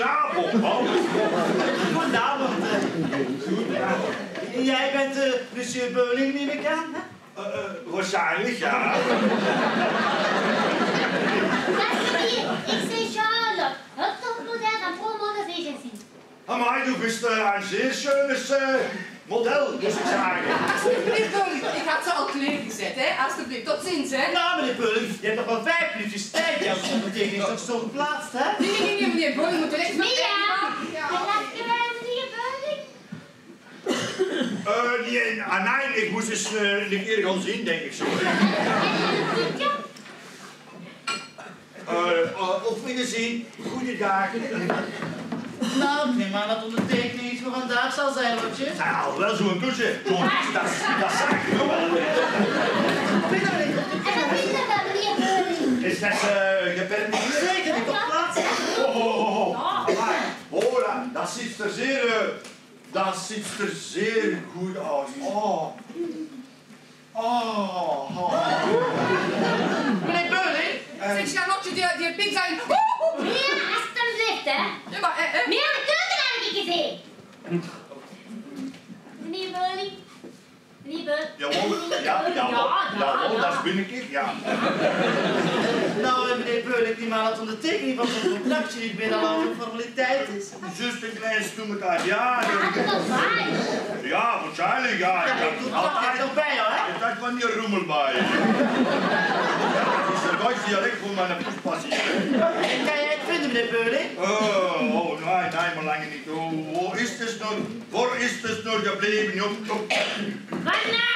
Goedenavond, man. Goedenavond. Jij bent monsieur Beuling, neem ik aan, hè? Waarschijnlijk, ja. Ik zei Charlotte, het topmodel van Pro Models Agency. Maar du bist een zeer schönes model, moet ik zeggen. Alsjeblieft, Beuling. Ik had ze al kleren gezet, hè. Alsjeblieft, tot ziens, hè. Nou, meneer Beuling, je hebt nog wel 5 minuutjes tijd. Jouw ondertekening is toch zo geplaatst, hè? Nee, meneer Beuling moet er echt nog Mia, ja. en laat je mij meneer Beuling? Nee, ik moest eens een keer gaan zien, denk ik zo. En een voetje? Op gezien. Goeiedag. Nou, ik neem aan dat ondertekening iets voor vandaag zal zijn, Lotje. Nou, wel zo'n douche. Dat zag ik nog wel. En wat is dat dan, meneer Beuling? Is dat gepermitteerd? Zeker, ik op plaats. Hola, dat ziet er zeer goed uit. Meneer Beuling? Zeg, Charlotte, die pik zijn... Mia, alsjeblieft, hè. Ja, maar, Mia, de keuken heb ik gezien. Meneer Beuling? Meneer Beuling? Jawel, dat ben ik, ja. Nou, meneer Beuling, die man dat ondertekening van zo'n contractje niet meer al een formaliteit is. Juist een klein stoemekaart, ja. Dat is waar. Ja, waarschijnlijk, ja. Ja, ik doe het altijd nog bij jou, hè? Dat kwam die rommel bij. Ja, dat is een Duits dialect voor mijn poespassie. Kan jij het vinden, meneer Beuling? Nee, maar lang niet. Waar is het nou gebleven, joh? Vanavond!